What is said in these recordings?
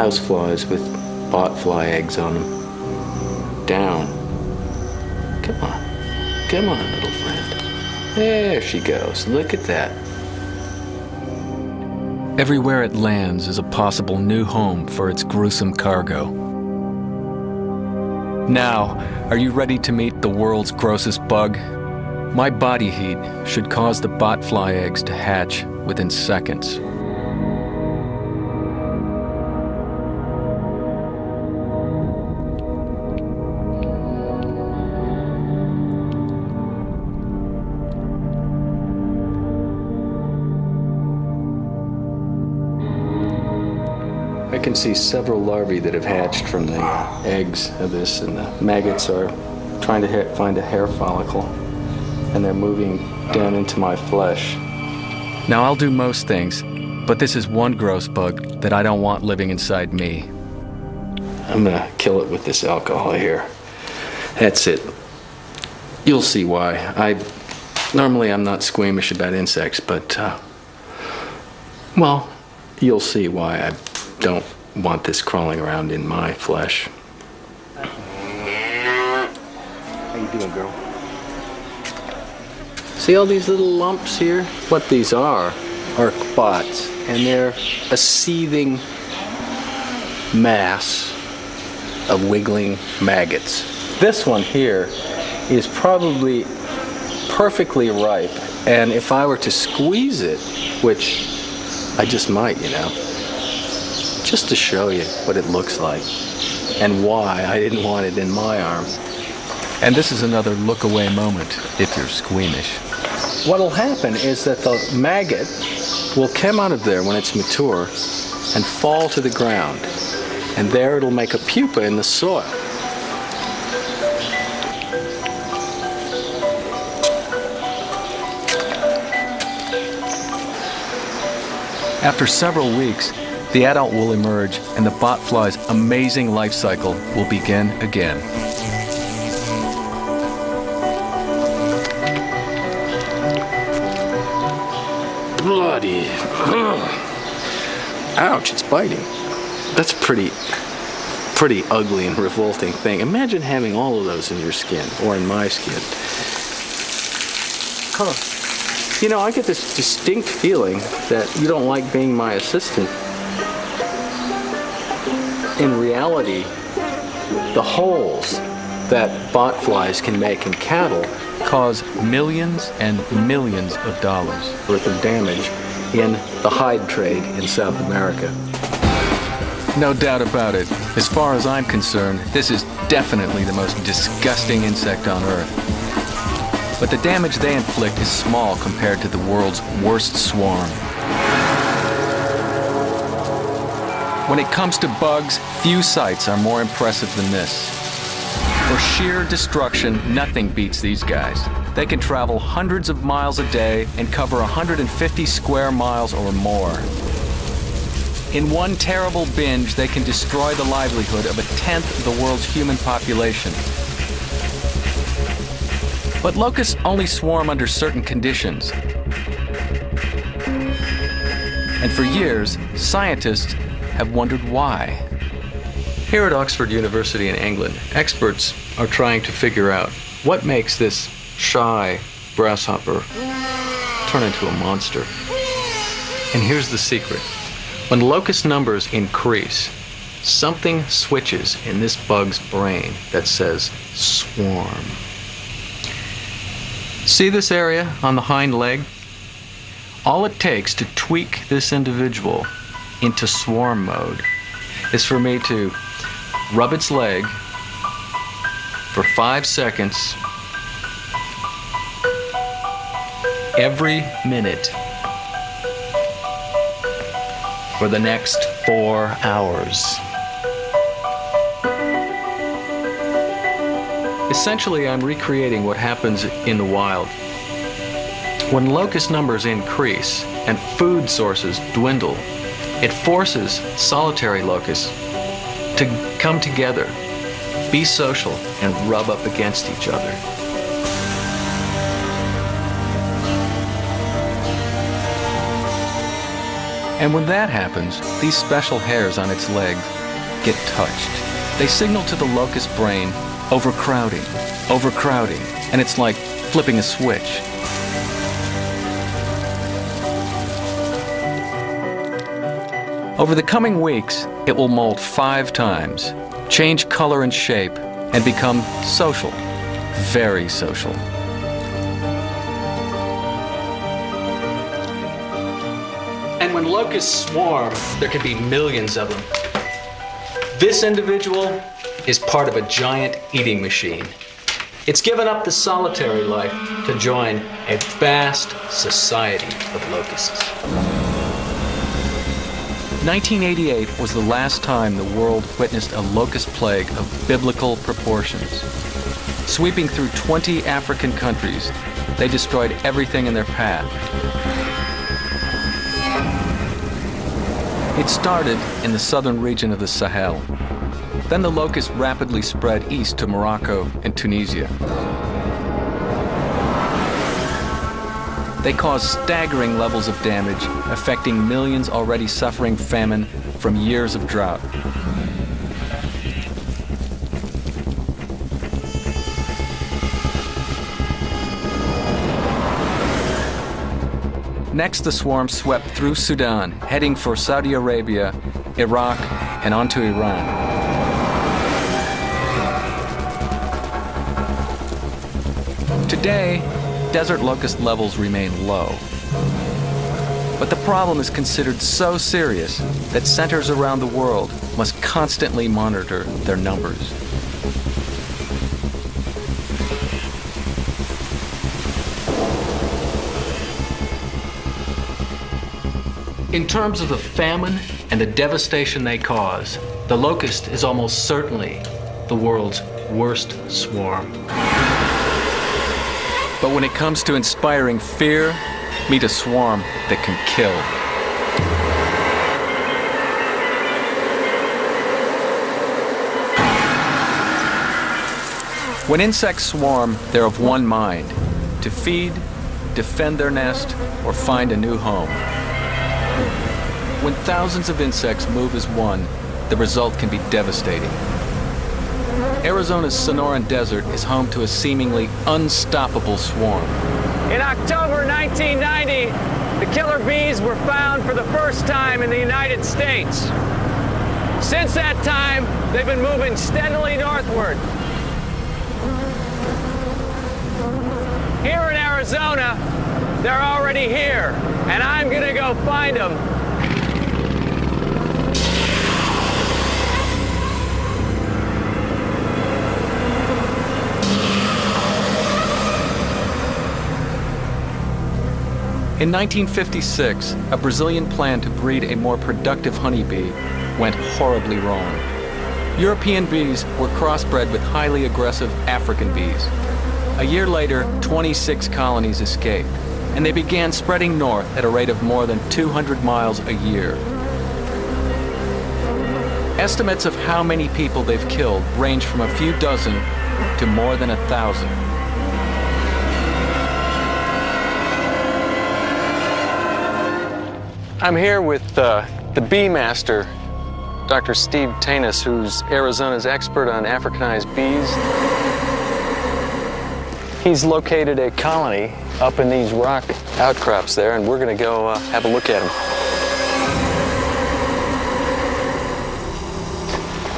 houseflies with botfly eggs on them. Down. Come on, little friend. There she goes. Look at that. Everywhere it lands is a possible new home for its gruesome cargo. Now, are you ready to meet the world's grossest bug? My body heat should cause the botfly eggs to hatch within seconds. I can see several larvae that have hatched from the eggs of this, and the maggots are trying to find a hair follicle, and they're moving down into my flesh. Now, I'll do most things, but this is one gross bug that I don't want living inside me. I'm gonna kill it with this alcohol here. That's it. You'll see why. Normally I'm not squeamish about insects, but, well, you'll see why I don't want this crawling around in my flesh. How you doing, girl? See all these little lumps here? What these are spots, and they're a seething mass of wiggling maggots. This one here is probably perfectly ripe, and if I were to squeeze it, which I just might, you know, just to show you what it looks like and why I didn't want it in my arm. And this is another look away moment if you're squeamish. What'll happen is that the maggot will come out of there when it's mature and fall to the ground, and there it'll make a pupa in the soil. After several weeks, the adult will emerge and the botfly's amazing life cycle will begin again. Bloody. Ouch, it's biting. That's a pretty ugly and revolting thing. Imagine having all of those in your skin, or in my skin. Huh. You know, I get this distinct feeling that you don't like being my assistant. In reality, the holes that botflies can make in cattle Cause millions and millions of dollars worth of damage in the hide trade in South America. No doubt about it. As far as I'm concerned, this is definitely the most disgusting insect on Earth. But the damage they inflict is small compared to the world's worst swarm. When it comes to bugs, few sights are more impressive than this. For sheer destruction, nothing beats these guys. They can travel hundreds of miles a day and cover 150 square miles or more. In one terrible binge, they can destroy the livelihood of 1/10 of the world's human population. But locusts only swarm under certain conditions. And for years, scientists have wondered why. Here at Oxford University in England, experts are trying to figure out what makes this shy grasshopper turn into a monster. And here's the secret. When locust numbers increase, something switches in this bug's brain that says swarm. See this area on the hind leg? All it takes to tweak this individual into swarm mode is for me to rub its leg for 5 seconds every minute for the next 4 hours. Essentially, I'm recreating what happens in the wild. When locust numbers increase and food sources dwindle, it forces solitary locusts to come together, be social, and rub up against each other. And when that happens, these special hairs on its legs get touched. They signal to the locust brain, overcrowding, overcrowding, and it's like flipping a switch. Over the coming weeks, it will molt 5 times, change color and shape, and become social, very social. And when locusts swarm, there can be millions of them. This individual is part of a giant eating machine. It's given up the solitary life to join a vast society of locusts. 1988 was the last time the world witnessed a locust plague of biblical proportions. Sweeping through 20 African countries, they destroyed everything in their path. It started in the southern region of the Sahel. Then the locusts rapidly spread east to Morocco and Tunisia. They caused staggering levels of damage, affecting millions already suffering famine from years of drought. Next, the swarm swept through Sudan, heading for Saudi Arabia, Iraq, and onto Iran. Today, desert locust levels remain low. But the problem is considered so serious that centers around the world must constantly monitor their numbers. In terms of the famine and the devastation they cause, the locust is almost certainly the world's worst swarm. But when it comes to inspiring fear, meet a swarm that can kill. When insects swarm, they're of one mind: to feed, defend their nest, or find a new home. When thousands of insects move as one, the result can be devastating. Arizona's Sonoran Desert is home to a seemingly unstoppable swarm. In October 1990, the killer bees were found for the first time in the United States. Since that time, they've been moving steadily northward. Here in Arizona, they're already here, and I'm gonna go find them. In 1956, a Brazilian plan to breed a more productive honeybee went horribly wrong. European bees were crossbred with highly aggressive African bees. A year later, 26 colonies escaped, and they began spreading north at a rate of more than 200 miles a year. Estimates of how many people they've killed range from a few dozen to more than 1,000. I'm here with the bee master, Dr. Steve Tanis, who's Arizona's expert on Africanized bees. He's located a colony up in these rock outcrops there, and we're going to go have a look at them.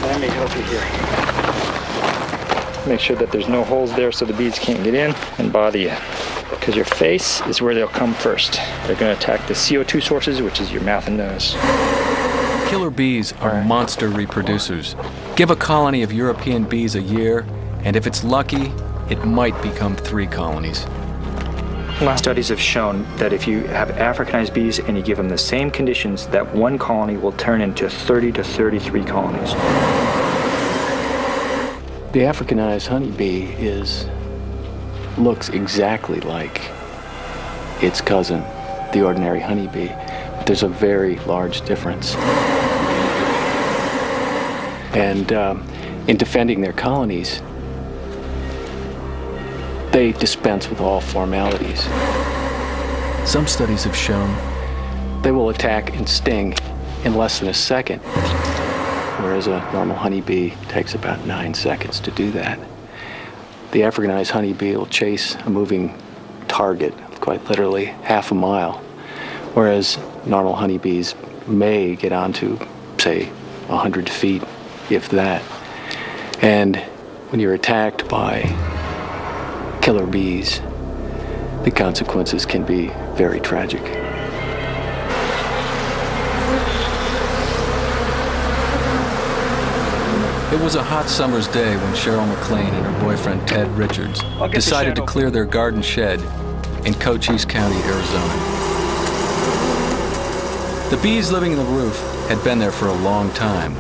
Let me help you here. Make sure that there's no holes there so the bees can't get in and bother you. Because your face is where they'll come first. They're going to attack the CO2 sources, which is your mouth and nose. Killer bees are monster reproducers. Give a colony of European bees a year, and if it's lucky, it might become 3 colonies. Studies have shown that if you have Africanized bees and you give them the same conditions, that one colony will turn into 30 to 33 colonies. The Africanized honeybee looks exactly like its cousin, the ordinary honeybee. But there's a very large difference. And in defending their colonies, they dispense with all formalities. Some studies have shown they will attack and sting in less than a second, whereas a normal honeybee takes about 9 seconds to do that. The Africanized honeybee will chase a moving target, quite literally half a mile, whereas normal honeybees may get onto, say, 100 feet, if that. And when you're attacked by killer bees, the consequences can be very tragic. It was a hot summer's day when Cheryl McLean and her boyfriend Ted Richards decided to clear their garden shed in Cochise County, Arizona. The bees living in the roof had been there for a long time,